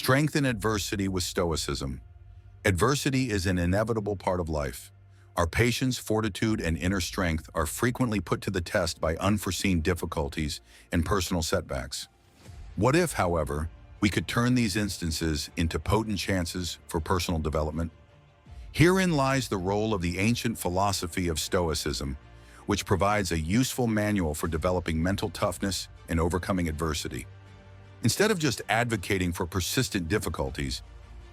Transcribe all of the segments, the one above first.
Strength in adversity with Stoicism. Adversity is an inevitable part of life. Our patience, fortitude, and inner strength are frequently put to the test by unforeseen difficulties and personal setbacks. What if, however, we could turn these instances into potent chances for personal development? Herein lies the role of the ancient philosophy of Stoicism, which provides a useful manual for developing mental toughness and overcoming adversity. Instead of just advocating for persistent difficulties,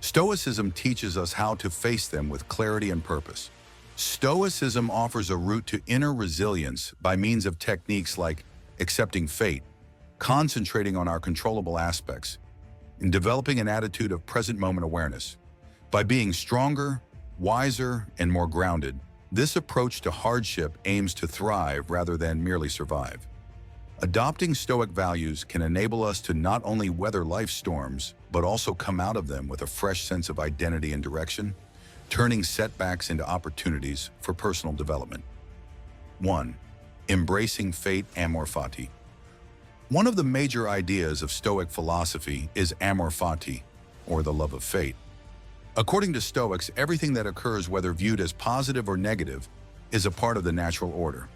Stoicism teaches us how to face them with clarity and purpose. Stoicism offers a route to inner resilience by means of techniques like accepting fate, concentrating on our controllable aspects, and developing an attitude of present moment awareness. By being stronger, wiser, and more grounded, this approach to hardship aims to thrive rather than merely survive. Adopting Stoic values can enable us to not only weather life's storms, but also come out of them with a fresh sense of identity and direction, turning setbacks into opportunities for personal development. 1. Embracing fate, amor fati. One of the major ideas of Stoic philosophy is amor fati, or the love of fate. According to Stoics, everything that occurs, whether viewed as positive or negative, is a part of the natural order.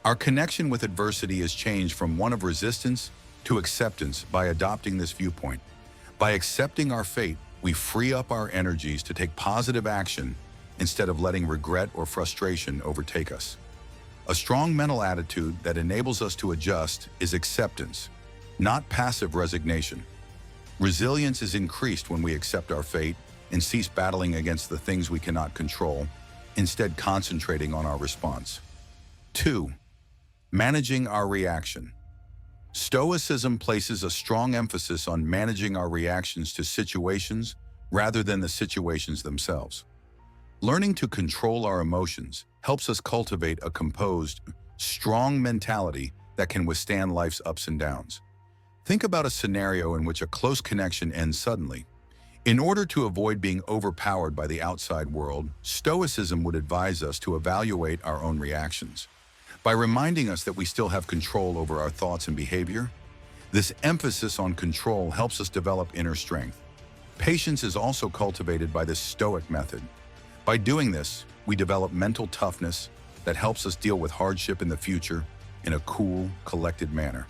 Our connection with adversity is changed from one of resistance to acceptance by adopting this viewpoint. By accepting our fate, we free up our energies to take positive action instead of letting regret or frustration overtake us. A strong mental attitude that enables us to adjust is acceptance, not passive resignation. Resilience is increased when we accept our fate and cease battling against the things we cannot control, instead concentrating on our response. 2. Managing our reaction. Stoicism places a strong emphasis on managing our reactions to situations rather than the situations themselves. Learning to control our emotions helps us cultivate a composed, strong mentality that can withstand life's ups and downs. Think about a scenario in which a close connection ends suddenly. In order to avoid being overpowered by the outside world, Stoicism would advise us to evaluate our own reactions. By reminding us that we still have control over our thoughts and behavior, this emphasis on control helps us develop inner strength. Patience is also cultivated by this Stoic method. By doing this, we develop mental toughness that helps us deal with hardship in the future in a cool, collected manner.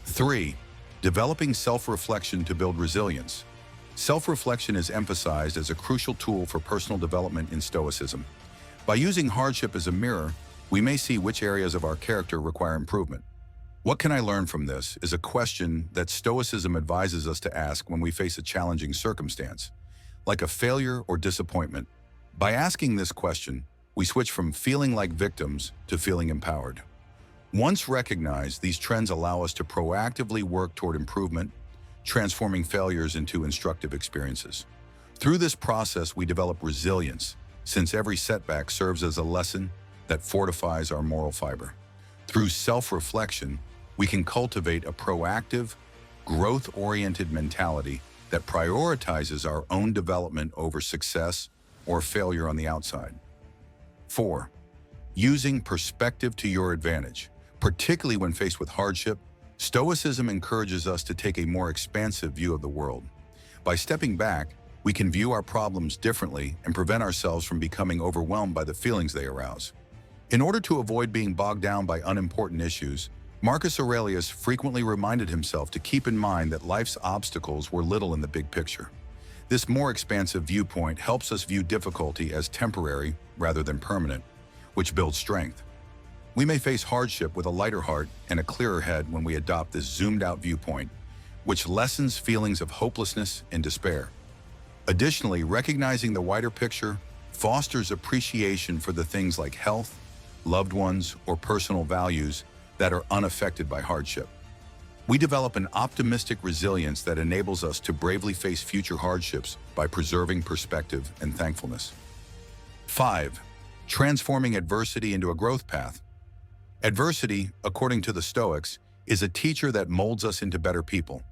3. Developing self-reflection to build resilience. Self-reflection is emphasized as a crucial tool for personal development in Stoicism. By using hardship as a mirror, we may see which areas of our character require improvement. What can I learn from this is a question that Stoicism advises us to ask when we face a challenging circumstance, like a failure or disappointment. By asking this question, we switch from feeling like victims to feeling empowered. Once recognized, these trends allow us to proactively work toward improvement, transforming failures into instructive experiences. Through this process, we develop resilience, since every setback serves as a lesson that fortifies our moral fiber. Through self-reflection, we can cultivate a proactive, growth-oriented mentality that prioritizes our own development over success or failure on the outside. 4. Using perspective to your advantage. Particularly when faced with hardship, Stoicism encourages us to take a more expansive view of the world. By stepping back, we can view our problems differently and prevent ourselves from becoming overwhelmed by the feelings they arouse. In order to avoid being bogged down by unimportant issues, Marcus Aurelius frequently reminded himself to keep in mind that life's obstacles were little in the big picture. This more expansive viewpoint helps us view difficulty as temporary rather than permanent, which builds strength. We may face hardship with a lighter heart and a clearer head when we adopt this zoomed-out viewpoint, which lessens feelings of hopelessness and despair. Additionally, recognizing the wider picture fosters appreciation for the things like health, loved ones, or personal values that are unaffected by hardship. We develop an optimistic resilience that enables us to bravely face future hardships by preserving perspective and thankfulness. 5. Transforming adversity into a growth path. Adversity, according to the Stoics, is a teacher that molds us into better people.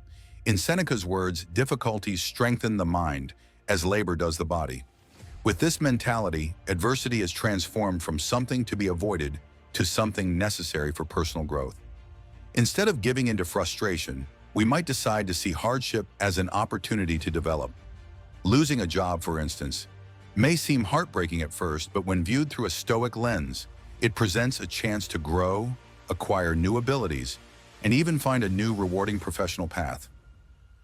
In Seneca's words, difficulties strengthen the mind as labor does the body. With this mentality, adversity is transformed from something to be avoided to something necessary for personal growth. Instead of giving into frustration, We might decide to see hardship as an opportunity to develop. Losing a job, for instance, may seem heartbreaking at first, but when viewed through a Stoic lens, it presents a chance to grow, acquire new abilities, and even find a new rewarding professional path.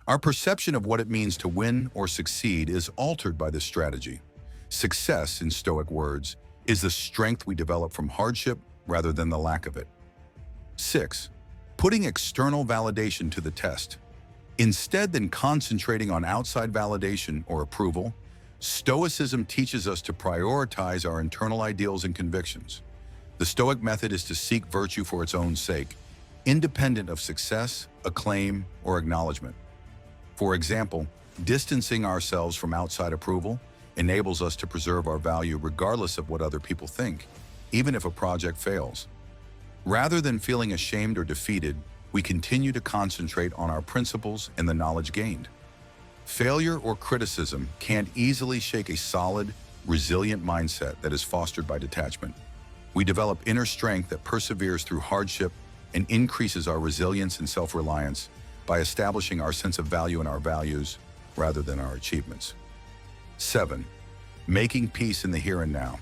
Our perception of what it means to win or succeed is altered by this strategy. Success, in Stoic words, is the strength we develop from hardship rather than the lack of it. 6. Putting external validation to the test. Instead than concentrating on outside validation or approval, Stoicism teaches us to prioritize our internal ideals and convictions. The Stoic method is to seek virtue for its own sake, independent of success, acclaim, or acknowledgement. For example, distancing ourselves from outside approval enables us to preserve our value regardless of what other people think, even if a project fails. Rather than feeling ashamed or defeated, we continue to concentrate on our principles and the knowledge gained. Failure or criticism can't easily shake a solid, resilient mindset that is fostered by detachment. We develop inner strength that perseveres through hardship and increases our resilience and self-reliance by establishing our sense of value in our values rather than our achievements. 7. Making peace in the here and now.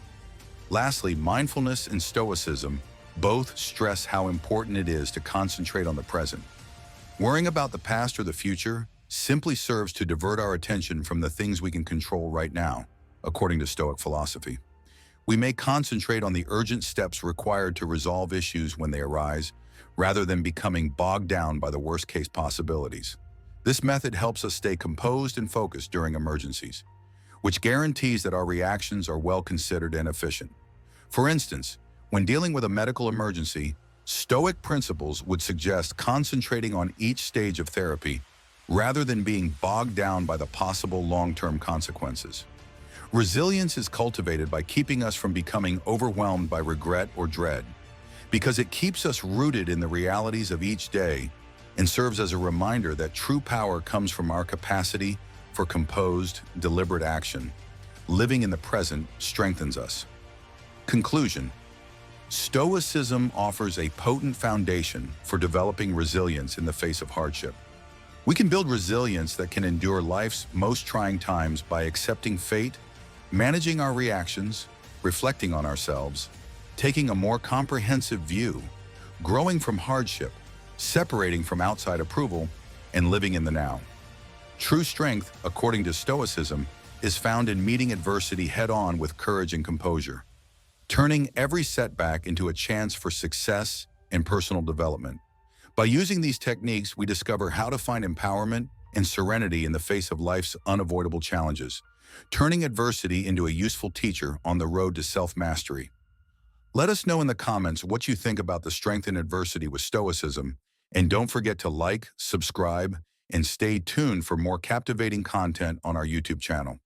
Lastly, mindfulness and Stoicism both stress how important it is to concentrate on the present. Worrying about the past or the future simply serves to divert our attention from the things we can control right now, according to Stoic philosophy. We may concentrate on the urgent steps required to resolve issues when they arise, rather than becoming bogged down by the worst-case possibilities. This method helps us stay composed and focused during emergencies, which guarantees that our reactions are well considered and efficient. For instance, when dealing with a medical emergency, Stoic principles would suggest concentrating on each stage of therapy rather than being bogged down by the possible long-term consequences. Resilience is cultivated by keeping us from becoming overwhelmed by regret or dread, because it keeps us rooted in the realities of each day and serves as a reminder that true power comes from our capacity for composed, deliberate action. Living in the present strengthens us. Conclusion. Stoicism offers a potent foundation for developing resilience in the face of hardship. We can build resilience that can endure life's most trying times by accepting fate, managing our reactions, reflecting on ourselves, taking a more comprehensive view, growing from hardship, separating from outside approval, and living in the now. True strength, according to Stoicism, is found in meeting adversity head-on with courage and composure, turning every setback into a chance for success and personal development. By using these techniques, we discover how to find empowerment and serenity in the face of life's unavoidable challenges, turning adversity into a useful teacher on the road to self-mastery. Let us know in the comments what you think about the strength in adversity with Stoicism, and don't forget to like, subscribe, and stay tuned for more captivating content on our YouTube channel.